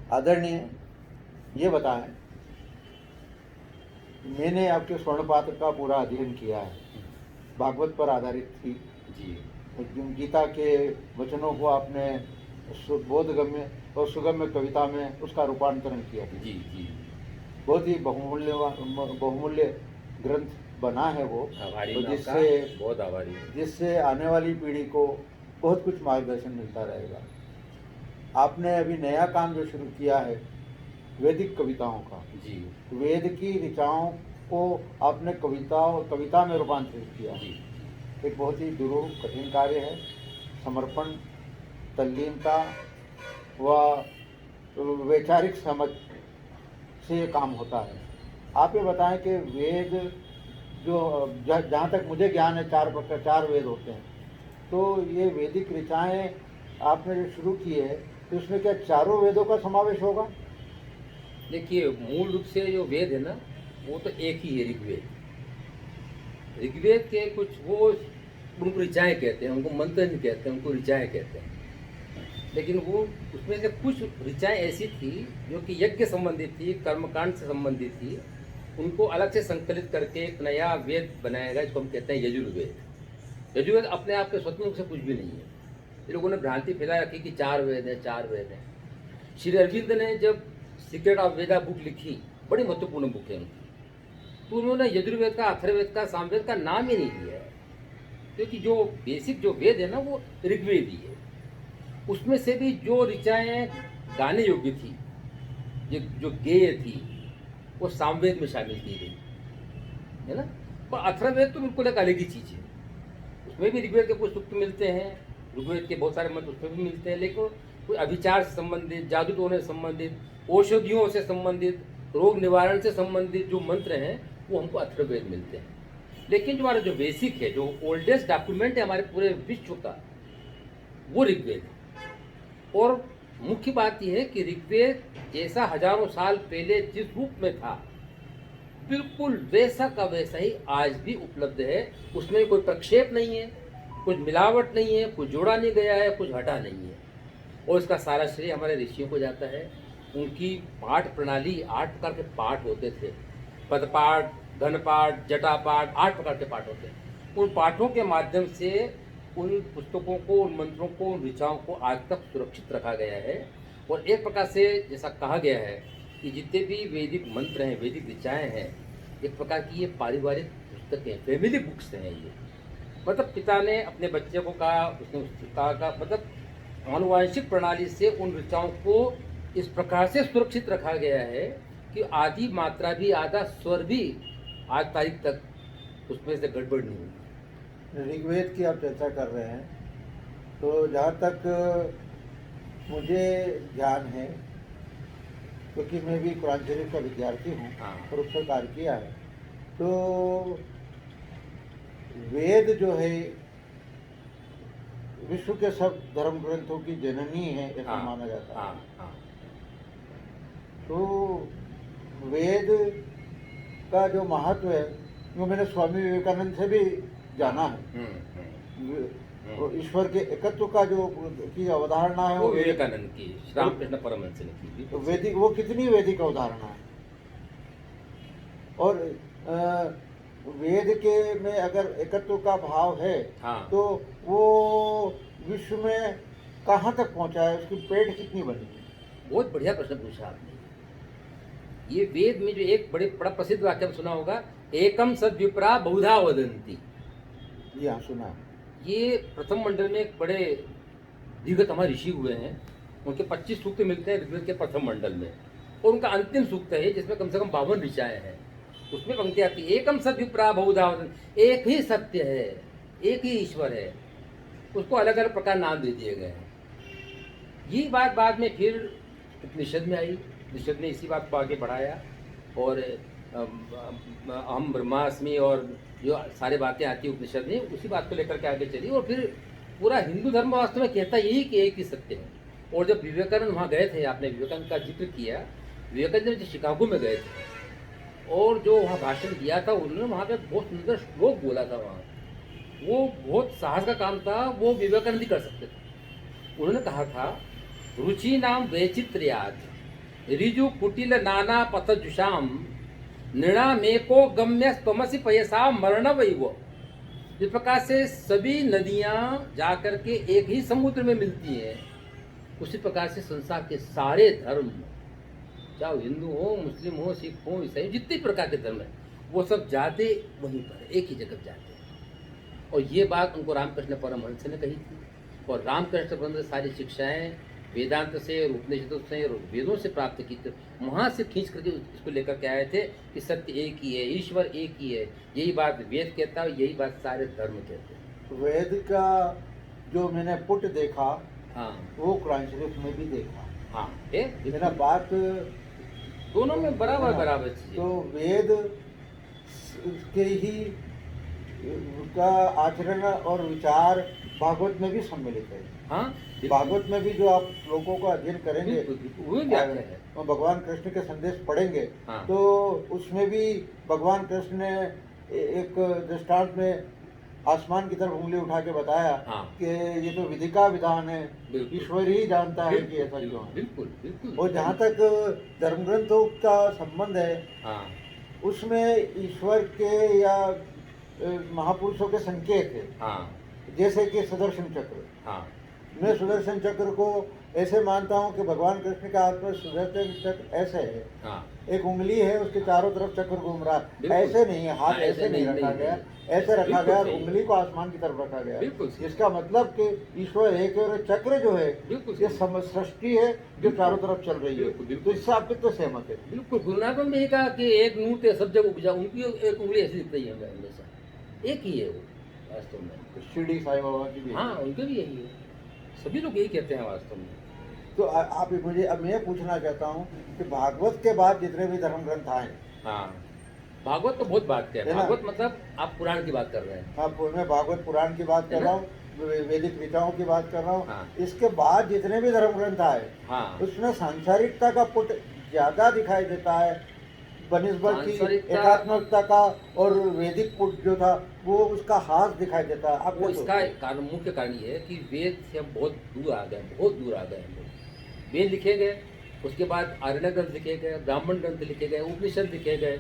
आदरणीय, ये बताएं, मैंने आपके स्वर्णपात्र का पूरा अध्ययन किया है, भागवत पर आधारित थी जी गीता के वचनों को आपने बोधगम्य और सुगम्य कविता में उसका रूपांतरण किया। जी जी बहुत ही बहुमूल्य ग्रंथ बना है वो, आभारी तो मैं आपका बहुत आभारी हूँ। जिससे आने वाली पीढ़ी को बहुत कुछ मार्गदर्शन मिलता रहेगा। आपने अभी नया काम जो शुरू किया है वैदिक कविताओं का, जी वेद की ऋचाओं को आपने कविता में रूपांतरित किया। जी एक बहुत ही दुरूह कठिन कार्य है। समर्पण, तल्लीनता व वैचारिक समझ से ये काम होता है। आप ये बताएं कि वेद जो जहाँ तक मुझे ज्ञान है, चार वेद होते हैं, तो ये वैदिक ऋचाएँ आपने जो शुरू की है, तो उसमें क्या चारों वेदों का समावेश होगा? देखिए, मूल रूप से जो वेद है ना, वो तो एक ही है, ऋग्वेद। ऋग्वेद के कुछ वो उनको ऋचाएँ कहते हैं, उनको मंत्र नहीं कहते, उनको ऋचाएँ कहते हैं। लेकिन वो उसमें से कुछ ऋचाएँ ऐसी थी जो कि यज्ञ संबंधित थी, कर्मकांड से संबंधित थी। उनको अलग से संकलित करके एक नया वेद बनाया गया, जिसको हम कहते हैं यजुर्वेद। यजुर्वेद अपने आप के स्वतंत्र रूप से कुछ भी नहीं है। ये लोगों ने भ्रांति फैला रखी कि 4 वेद हैं, 4 वेद हैं। श्री अरविंद ने जब सीक्रेट ऑफ वेदा बुक लिखी, बड़ी महत्वपूर्ण बुक है उनकी, तो उन्होंने यजुर्वेद का, अथर्ववेद का, सामवेद का नाम ही नहीं लिया है, क्योंकि जो बेसिक जो वेद है ना, वो ऋग्वेद ही है। उसमें से भी जो ऋचाएँ गाने योग्य थी, जो गेय थी, वो सामवेद में शामिल की गई, है ना। पर अथर्ववेद तो बिल्कुल एक अलग ही चीज़ है। उसमें भी ऋग्वेद के कुछ सूक्त मिलते हैं, ऋग्वेद के बहुत सारे मंत्र उसमें भी मिलते हैं, लेकिन कोई अभिचार से संबंधित, जादू टोने से संबंधित, औषधियों से संबंधित, रोग निवारण से संबंधित जो मंत्र हैं, वो हमको अथर्ववेद मिलते हैं। लेकिन जो हमारा जो बेसिक है, जो ओल्डेस्ट डॉक्यूमेंट है हमारे पूरे विश्व का, वो ऋग्वेद है। और मुख्य बात यह है कि ऋग्वेद जैसा हजारों साल पहले जिस रूप में था, बिल्कुल वैसा का वैसा ही आज भी उपलब्ध है। उसमें कोई प्रक्षेप नहीं है, कुछ मिलावट नहीं है, कुछ जोड़ा नहीं गया है, कुछ हटा नहीं है। और इसका सारा श्रेय हमारे ऋषियों को जाता है। उनकी पाठ प्रणाली, 8 प्रकार के पाठ होते थे, पदपाठ, घनपाठ, जटापाठ, 8 प्रकार के पाठ होते हैं। उन पाठों के माध्यम से उन पुस्तकों को, उन मंत्रों को, उन ऋचाओं को आज तक सुरक्षित रखा गया है। और एक प्रकार से जैसा कहा गया है कि जितने भी वैदिक मंत्र हैं, वैदिक ऋचाएँ हैं, एक प्रकार की ये पारिवारिक पुस्तकें, फैमिली बुक्स हैं ये। मतलब पिता ने अपने बच्चे को कहा, उसने कहा, मतलब आनुवांशिक प्रणाली से उन ऋचाओं को इस प्रकार से सुरक्षित रखा गया है कि आधी मात्रा भी, आधा स्वर भी आज तारीख तक उसमें से गड़बड़ नहीं हुई। ऋग्वेद की आप चर्चा कर रहे हैं, तो जहाँ तक मुझे ज्ञान है, क्योंकि मैं भी कुरान शरीफ का विद्यार्थी हूँ और उस पर कार्य किया है, तो वेद जो है विश्व के सब धर्म ग्रंथों की जननी है, ऐसा माना जाता है। तो वेद का जो महत्व है, वो मैंने स्वामी विवेकानंद से भी जाना है। तो ईश्वर के एकत्व का जो की अवधारणा है, वो विवेकानंद की, रामकृष्ण परमहंस ने की। तो वैदिक, वो कितनी वैदिक अवधारणा है। और वेद के में अगर एकत्व का भाव है, तो वो विश्व में कहाँ तक पहुँचा है, उसकी पेड़ कितनी बनी है? बहुत बढ़िया प्रश्न पूछा आपने। ये वेद में जो एक बड़ा प्रसिद्ध वाक्य सुना होगा, एकम सद्विप्रा बहुधा वदंती। जी हाँ, सुना। ये प्रथम मंडल में एक बड़े दीर्घतम ऋषि हुए हैं, उनके 25 सूक्त मिलते हैं ऋग्वेद के प्रथम मंडल में, और उनका अंतिम सूक्त है जिसमें कम से कम 52 ऋचाएँ हैं। उसमें पंक्ति आती है, एकम सद्विप्रा बहुधा वदंती, एक ही सत्य है, एक ही ईश्वर है, उसको अलग अलग प्रकार नाम दे दिए गए हैं। ये बात बाद में फिर उपनिषद में आई, उपनिषद ने इसी बात को आगे बढ़ाया, और अहम ब्रह्मास्मि और जो सारी बातें आती है उपनिषद में, उसी बात को लेकर के आगे चली। और फिर पूरा हिंदू धर्म वास्तव में कहता यही कि एक ही सत्य है। और जब विवेकानंद वहाँ गए थे, आपने विवेकानंद का जिक्र किया, विवेकानंद जब शिकागो में गए थे और जो वहाँ भाषण दिया था, उन्होंने वहाँ पे बहुत सुंदर श्लोक बोला था। वहाँ वो बहुत साहस का काम था, वो विवेकानंद ही कर सकते थे। उन्होंने कहा था, रुचि नाम वैचित्र्यात् ऋजु कुटिल नाना पथजुषाम नृणामेको गम्य त्वमसि पयसा मरणवैव। जिस प्रकार से सभी नदियां जाकर के एक ही समुद्र में मिलती हैं, उसी प्रकार से संसार के सारे धर्म, चाहे हिंदू हो, मुस्लिम हो, सिख हो, ईसाई, जितने प्रकार के धर्म है, वो सब जाते वहीं पर, एक ही जगह जाते हैं। और ये बात उनको रामकृष्ण परमहंस ने कही थी। और रामकृष्ण परमहंस ने सारी शिक्षाएं वेदांत से और उपनिषदों से और वेदों से प्राप्त की थी। वहाँ से खींच करके इसको लेकर के आए थे कि सत्य एक ही है, ईश्वर एक ही है। यही बात वेद कहता है, यही बात सारे धर्म कहते हैं। वेद का जो मैंने पुट देखा, हाँ, वो कुरान शरीफ में भी देखा। हाँ, है मेरा बात दोनों में बराबर बराबर चीज। तो वेद के ही का आचरण और विचार भागवत में भी सम्मिलित है। हाँ, भागवत में भी जो आप लोगों का अध्ययन करेंगे, वो भी आता है। और भगवान कृष्ण के संदेश पढ़ेंगे, हाँ। तो उसमें भी भगवान कृष्ण ने एक दृष्टांत में आसमान की तरफ उंगली उठा के बताया हाँ। कि ये तो विधि का विधान है, बिल्कुल। ईश्वर ही जानता है कि ऐसा क्यों है। बिल्कुल बिल्कुल। और जहाँ तक धर्म ग्रंथों का संबंध है, हाँ, उसमें ईश्वर के या महापुरुषों के संकेत है। हाँ, जैसे कि सुदर्शन चक्र, हाँ, मैं सुदर्शन चक्र को ऐसे मानता हूँ कि भगवान कृष्ण के हाथ में सुदर्शन चक्र ऐसे है, हाँ, एक उंगली है, उसके चारों तरफ चक्र घूम रहा है। बिल्कुल। ऐसे नहीं है, हाथ हाँ, ऐसे नहीं रखा नहीं, गया, नहीं। ऐसे रखा बिल्कुल गया और सही। उंगली को आसमान की तरफ रखा गया। बिल्कुल सही। इसका मतलब कि ईश्वर एक है और चक्र जो है बिल्कुल ये सही। सृष्टि है जो चारों तरफ चल रही है। बिल्कुल, तो बिल्कुल। इससे आप कितने सहमत है? बिल्कुल। गुरु नानक ने यही कहा कि एक नूर थे सब जब उपजा, उनकी एक उंगली ऐसी दिखती है हमें हमेशा, एक ही है वो वास्तव में। शिरडी साईं बाबा की भी। हाँ, उनके भी यही है, सभी लोग यही कहते हैं वास्तव में। तो आप मुझे अब मैं पूछना चाहता हूँ कि भागवत के बाद जितने भी धर्म ग्रंथ आए, हाँ, भागवत तो बहुत बात है। है ना? भागवत मतलब आप पुराण की बात कर रहे हैं। हाँ, मैं भागवत पुराण की बात कर है ना? रहा हूँ, वैदिक ऋचाओं की बात कर रहा हूँ। हाँ। इसके बाद जितने भी धर्म ग्रंथ आए, हाँ, उसमें सांसारिकता का पुट ज्यादा दिखाई देता है बनिस्बत की सांसारिकता- एकात्मकता का, और वैदिक पुट जो था वो उसका हाथ दिखाई देता है। आप वो क्या इसका सोचते हैं? कारण, मुख्य कारण ये है कि वेद से हम बहुत दूर आ गए, बहुत दूर आ गए हम लोग। वेद लिखे गए, उसके बाद आरण्य ग्रंथ लिखे गए, ब्राह्मण ग्रंथ लिखे गए, उपनिषद लिखे गए,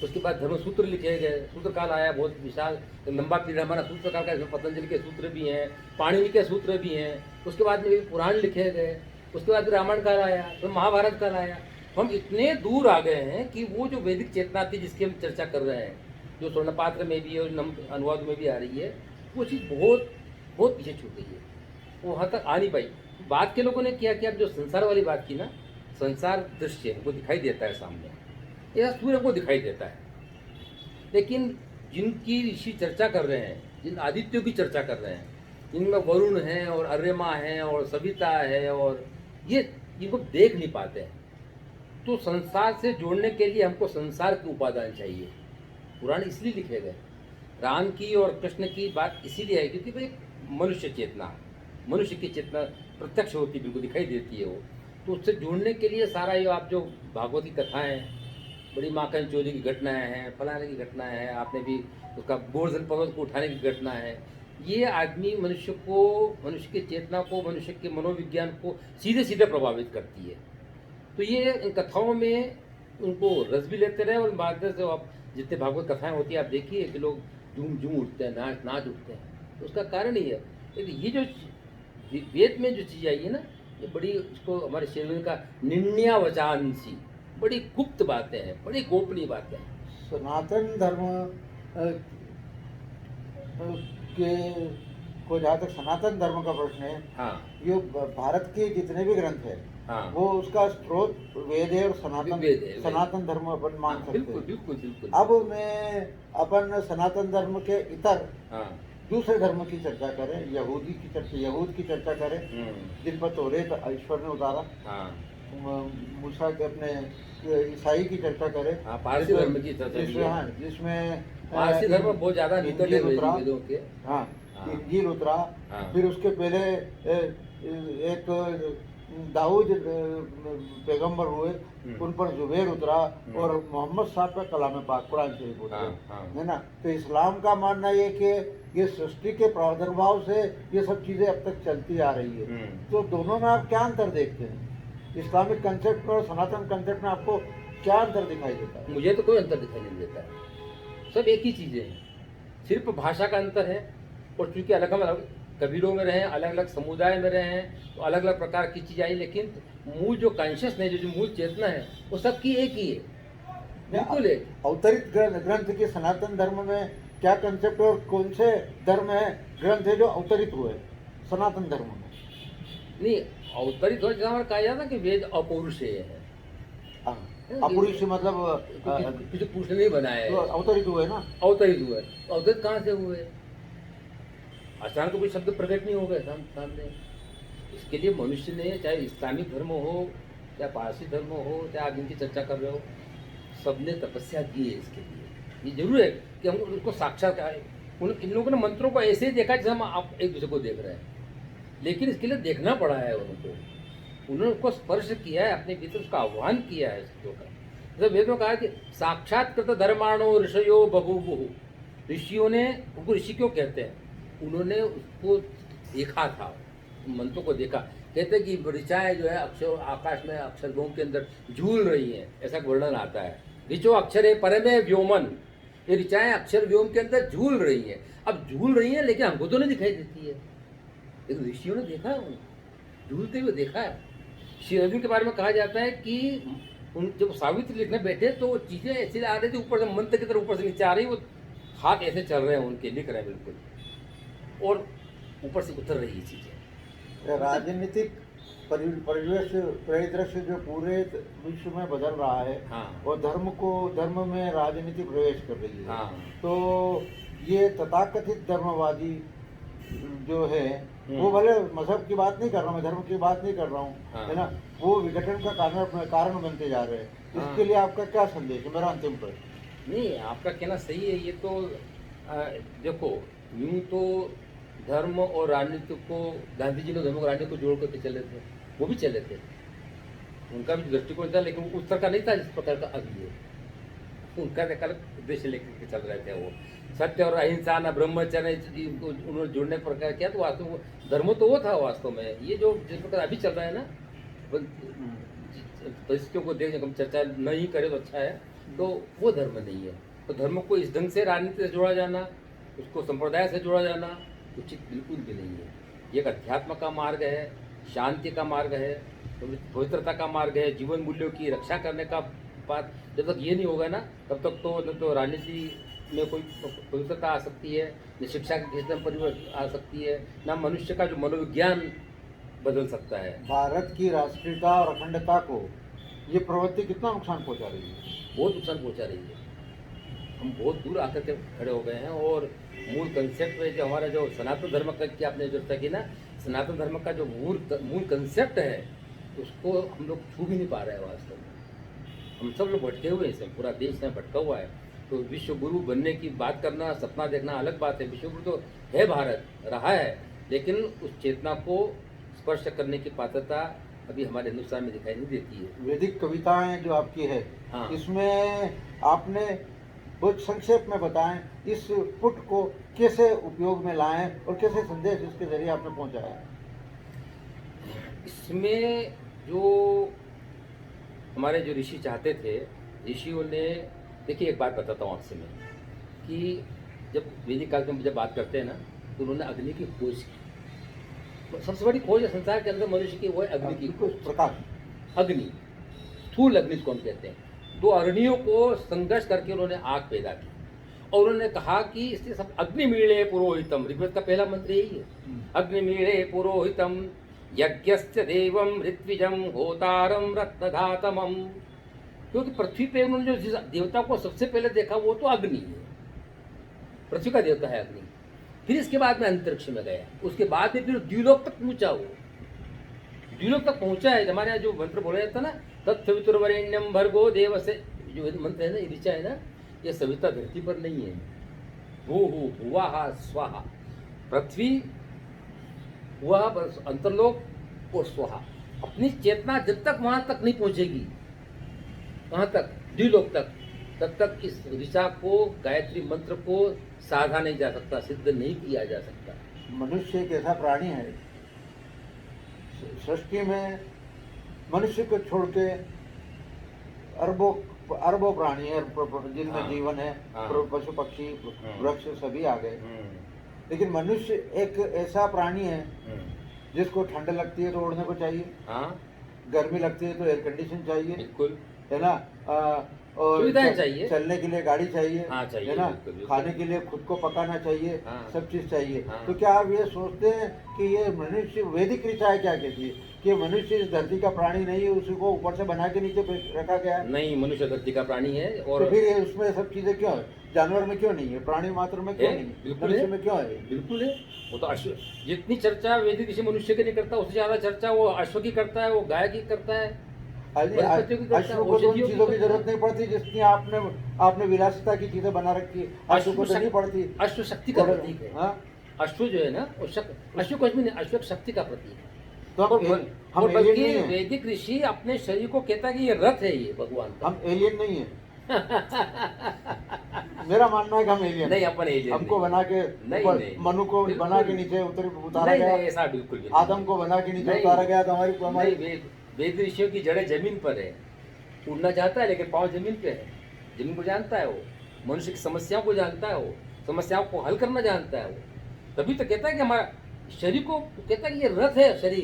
उसके बाद धर्मसूत्र लिखे गए, सूत्र काल आया, बहुत विशाल लंबा पीरियड हमारा सूत्र काल का, इसमें पतंजलि के सूत्र भी हैं, पाणिनि के सूत्र भी हैं। उसके बाद में भी पुराण लिखे गए, उसके बाद रामायण काल आया, फिर महाभारत काल आया। हम इतने दूर आ गए हैं कि वो जो वैदिक चेतना थी जिसकी हम चर्चा कर रहे हैं, जो स्वर्णपात्र में भी है और अनुवाद में भी आ रही है, वो चीज़ बहुत बहुत पीछे छूट गई है, वो वहाँ तक आ नहीं पाई। बात के लोगों ने किया कि अब जो संसार वाली बात की ना, संसार दृश्य हमको दिखाई देता है सामने, यह सूर्य को दिखाई देता है, लेकिन जिनकी ऋषि चर्चा कर रहे हैं, जिन आदित्यों की चर्चा कर रहे हैं, जिनमें वरुण है और अर्यमा है और सविता है, और ये इनको देख नहीं पाते हैं। तो संसार से जोड़ने के लिए हमको संसार के उपादान चाहिए। पुराण इसलिए लिखे गए, राम की और कृष्ण की बात इसीलिए है क्योंकि भाई मनुष्य चेतना, मनुष्य की चेतना प्रत्यक्ष होती, बिल्कुल दिखाई देती है वो। तो उससे जुड़ने के लिए सारा ये आप जो भागवत की कथाएँ, बड़ी माखन चोरी की घटनाएं हैं, फलाने की घटनाएं हैं, आपने भी उसका गोवर्धन पर्वत को उठाने की घटना है, ये आदमी मनुष्य को, मनुष्य की चेतना को, मनुष्य के मनोविज्ञान को सीधे सीधे प्रभावित करती है। तो ये इन कथाओं में उनको रस भी लेते रहे, और बाद से आप जितने भागवत कथाएं होती है आप देखिए कि लोग झूम झूम उठते हैं, नाच नाच उठते हैं। तो उसका कारण ही है, लेकिन ये जो वेद में जो चीज़ आई है ना, ये बड़ी, इसको हमारे शेरविन का निन्यावचांसी, बड़ी गुप्त बातें हैं, बड़ी गोपनीय बातें हैं। सनातन धर्म के को जहाँ तक सनातन धर्म का प्रश्न है, हाँ, ये भारत के जितने भी ग्रंथ है, हाँ, वो उसका स्रोत वेद है और सनातन वेद है, वेद। सनातन धर्म अपन मान सकते बिल्कुल हैं। बिल्कुल बिल्कुल। अब मैं अपन सनातन धर्म के इतर हाँ, दूसरे धर्म की चर्चा करें, यहूदी की चर्चा, यहूद की चर्चा करें, जिन पर तौरेत ईश्वर ने उतारा। हाँ, मूसा के अपने ईसाई की चर्चा करें, हाँ, पारसी धर्म की चर्चा भी है। हाँ, जिसमें पारसी धर्म बहुत ज्यादा निकट है इंजील उतरा। वेदों के। हाँ, हाँ। इंजील उतरा। हाँ। फिर उसके पहले एक दाऊद पैगंबर हुए, उन पर जुबैर उतरा, और मोहम्मद साहब का कलाम पाक कुरान शरीफ उतरा, हाँ। है ना। तो इस्लाम का मानना ये कि ये सृष्टि के प्रादुर्भाव से ये सब चीज़ें अब तक चलती आ रही है। तो दोनों में आप क्या अंतर देखते हैं? इस्लामिक कंसेप्ट में और सनातन कंसेप्ट में आपको क्या अंतर दिखाई देता है? मुझे तो कोई अंतर दिखाई नहीं देता है, सब एक ही चीज़ें हैं, सिर्फ भाषा का अंतर है। और चूंकि अलग अलग कबीलों में रहे हैं, अलग अलग समुदाय में रहे हैं, तो अलग अलग प्रकार की चीज़ आई, लेकिन मूल जो कॉन्शियसनेस जो मूल चेतना है वो सबकी एक ही है, बिल्कुल एक। अवतरित ग्रंथ के सनातन धर्म में क्या कंसेप्ट और कौन से धर्म है ग्रंथ है जो अवतरित हुए सनातन धर्म में? नहीं, अवतरित हो जैसा कहा जाता है कि वेद अपौरुषेय है, अपुरुष मतलब किसी पुरुष ने नहीं बनाया है, तो अवतरित हुए ना। अवतरित हुए। तो अवतरित कहाँ से हुए? अचानक तो कोई शब्द प्रकट नहीं हो गए सामने। इसके लिए मनुष्य ने, चाहे इस्लामिक धर्म हो, चाहे पारसी धर्म हो, चाहे आप इनकी चर्चा कर रहे हो, सबने तपस्या की है इसके लिए। ये जरूर है कि हम उनको साक्षात्कार, इन लोगों ने मंत्रों को ऐसे ही देखा जैसे हम आप एक दूसरे को देख रहे हैं, लेकिन इसके लिए देखना पड़ा है उनको, उन्होंने उसको स्पर्श किया है, अपने भीतर उसका आह्वान किया है शब्दों का। जैसे वेद में कहा कि साक्षात्कृत धर्माणो ऋषयो बभूवुः, ऋषियों ने, उनको ऋषि क्यों कहते हैं, उन्होंने उसको देखा था, मंत्रों को देखा। कहते कि ऋचाएँ जो है अक्षर आकाश में अक्षरगोम के अंदर झूल रही हैं, ऐसा वर्णन आता है। ऋचो अक्षरे परमे व्योमन, ये ऋचाएँ अक्षर व्योम के अंदर झूल रही हैं। अब झूल रही हैं लेकिन हमको तो नहीं दिखाई देती है, लेकिन ऋषियों ने देखा है, उन्हें झूलते हुए देखा है। श्री अर्जुन के बारे में कहा जाता है कि उन जब सावित्री लिखने बैठे तो वो चीज़ें ऐसे आ रही थी, ऊपर से मंत्र की तरह ऊपर से नीचे आ रही, वो हाथ ऐसे चल रहे हैं उनके, लिख रहे हैं बिल्कुल, और ऊपर से उतर रही चीज़ें। राजनीतिक परिवेश परिदृश्य जो पूरे विश्व में बदल रहा है, हाँ। और धर्म में राजनीति प्रवेश कर रही है। हाँ। तो ये तथाकथित धर्मवादी जो है, वो भले मजहब की बात नहीं कर रहा हूँ, मैं धर्म की बात नहीं कर रहा हूँ, हाँ। है ना, वो विघटन का कारण बनते जा रहे हैं। हाँ। इसके लिए आपका क्या संदेश है? मेरा अंतिम प्रश्न। नहीं, आपका कहना सही है। ये तो देखो, यूं तो धर्म और राजनीति को, गांधी जी ने धर्म और राजनीति को जोड़ करके चले थे, वो भी चले थे, उनका भी दृष्टिकोण था, लेकिन उस तरह का नहीं था जिस प्रकार का अभी है। उनका अलग उद्देश्य लेकर के चल रहे थे वो, सत्य और अहिंसा, न ब्रह्मचर्य, उन्होंने जोड़ने प्रकार किया। तो वास्तव में धर्म तो वो था वास्तव में। ये जो जिस प्रकार अभी चल रहा है ना, परिस्थितियों को देख हम चर्चा नहीं करें तो अच्छा है, तो वो धर्म नहीं है। तो धर्म को इस ढंग से राजनीति से जोड़ा जाना, उसको संप्रदाय से जोड़ा जाना उचित बिल्कुल भी नहीं है। ये एक अध्यात्म का मार्ग है, शांति का मार्ग है, पवित्रता का मार्ग है, जीवन मूल्यों की रक्षा करने का बात। जब तक ये नहीं होगा ना, तब तक तो न तो राजनीति में कोई पवित्रता आ सकती है, न शिक्षा के क्षेत्र में परिवर्तन आ सकती है, न मनुष्य का जो मनोविज्ञान बदल सकता है। भारत की राष्ट्रीयता और अखंडता को ये प्रवृत्ति कितना नुकसान पहुंचा रही है? बहुत नुकसान पहुंचा रही है। हम बहुत दूर आकर के खड़े हो गए हैं, और मूल कंसेप्ट में जो हमारा जो सनातन धर्म का की आपने जो चर्चा की ना, सनातन धर्म का जो मूल कंसेप्ट है उसको हम लोग छू भी नहीं पा रहे हैं वास्तव में। हम सब लोग भटके हुए हैं, पूरा देश में भटका हुआ है। तो विश्व गुरु बनने की बात करना, सपना देखना अलग बात है। विश्व गुरु तो है, भारत रहा है, लेकिन उस चेतना को स्पर्श करने की पात्रता अभी हमारे हिंदुस्तान में दिखाई नहीं देती है। वैदिक कविताएं जो आपकी है, हाँ। इसमें आपने बहुत संक्षेप में बताएं इस पुट को कैसे उपयोग में लाएं और कैसे संदेश इसके जरिए आपने पहुंचाया। इसमें जो हमारे जो ऋषि चाहते थे, ऋषियों ने, देखिए एक बात बताता हूँ आपसे मैं, कि जब वैदिक काल में जब बात करते हैं ना, तो उन्होंने अग्नि की खोज की। सबसे बड़ी खोज है संसार के अंदर मनुष्य की, वो है अग्नि की खोज। प्रकाश, अग्नि, स्थूल अग्नि को हम कहते हैं। दो अग्नियों को संघर्ष करके उन्होंने आग पैदा की, और उन्होंने कहा कि इससे सब अग्निमीळे पुरोहितम, ऋग्वेद का पहला मंत्र यही है, अग्निमीळे पुरोहितम यज्ञस्य देवम ऋत्विजम होतारम रत्नधातमम। क्योंकि पृथ्वी पे उन्होंने जो देवता को सबसे पहले देखा वो तो अग्नि है, पृथ्वी का देवता है अग्नि। फिर इसके बाद में अंतरिक्ष में गया, उसके बाद में फिर द्व्युलोक तक पहुंचा, वो द्व्युलोक तक पहुंचा है। हमारे यहाँ जो मंत्र बोला जाता है ना, तत्सवितुर्वरेण्यम भर्गो देवस्य, जो मंत्र है ना, ऋचा है ना, ये सविता धरती पर नहीं है। भूः भुवः स्वाहा, पृथ्वी, हुआ अंतर्लोक और स्वाहा। अपनी चेतना जब तक वहां तक नहीं पहुंचेगी, वहां तक द्व्युलोक तक, तब तक इस ऋचा को, गायत्री मंत्र को साधा नहीं जा सकता, सिद्ध नहीं किया जा सकता। मनुष्य एक ऐसा प्राणी है सृष्टि में मनुष्य को छोड़ के अरबों अरबों प्राणी है जिनमें हाँ। जीवन है, हाँ। पशु पक्षी वृक्ष सभी आ गए। हम्म। लेकिन मनुष्य एक ऐसा प्राणी है हम्म। जिसको ठंड लगती है तो ओढ़ने को चाहिए, हाँ गर्मी लगती है तो एयर कंडीशन चाहिए, बिल्कुल। है ना। और सुविधाएं चाहिए। चलने के लिए गाड़ी चाहिए, हाँ, चाहिए, है ना। बिल्कुल, बिल्कुल। खाने के लिए खुद को पकाना चाहिए, हाँ। सब चीज चाहिए। हाँ। तो क्या आप ये सोचते हैं कि ये मनुष्य, वैदिक ऋचाएं क्या कहती है कि ये मनुष्य इस धरती का प्राणी नहीं है, उसको ऊपर से बना के नीचे रखा गया है? नहीं, मनुष्य धरती का प्राणी है। और तो फिर ये उसमें सब चीजें क्यों है? जानवर में क्यों नहीं है? प्राणी मात्र में क्यों है, नहीं है? बिल्कुल मनुष्य है। में क्यों है? बिल्कुल है। वो तो अश्व, जितनी चर्चा वैदिक ऋषि मनुष्य की नहीं करता, उससे ज्यादा चर्चा वो अश्व की करता है, वो गाय की करता है, वनस्पतियों की करता है, अश्व को तो उन औषधियों चीजों की करता है। जरूरत नहीं पड़ती जितनी आपने विलासिता की चीजें बना रखी है। अश्व को तो नहीं पड़ती। अश्व शक्ति का प्रतीक है। हाँ? अश्व जो है ना, वो अश्व कुछ भी नहीं, अश्व एक शक्ति का प्रतीक है। तो और हम और एलियन बल्कि नहीं है। वैदिक ऋषि अपने शरीर को कहता है कि ये रथ है, ये भगवान का। हम एलियन नहीं है। मेरा मानना है कि हम एलियन नहीं, अपन एलियन हमको नहीं। बना के नहीं, ऊपर नहीं, मनु को बिल्कुल। बना के नीचे उतारा नहीं, गया। नहीं, ऐसा बिल्कुल भी नहीं। आदम को बना के नीचे नहीं। उतारा गया तो हमारी नहीं, वेद ऋषियों की जड़ें जमीन पर है। उड़ना चाहता है लेकिन पाँव जमीन पे है। जमीन को जानता है वो, मनुष्य की समस्याओं को जानता है वो, समस्याओं को हल करना जानता है वो। तभी तो कहता है कि हमारा शरीर को कहता है कि ये रथ है शरीर,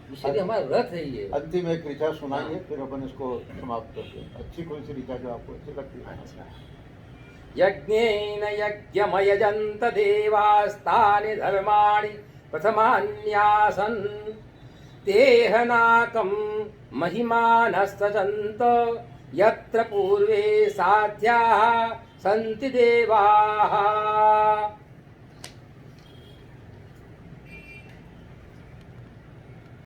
ये शरीर हमारा रथ है ये। अंतिम एक ऋचा सुनाइए, हाँ। फिर अपन इसको समाप्त करते हैं। अच्छी कौन सी ऋचा जो आपको अच्छी लगती है? अच्छा। यज्ञेन यज्ञमयजन्त देवास्तानि धर्माणि प्रथमान्यासन् तेहनाकं महिमानस्तजन्त यत्र पूर्वे साध्याः सन्ति देवाः।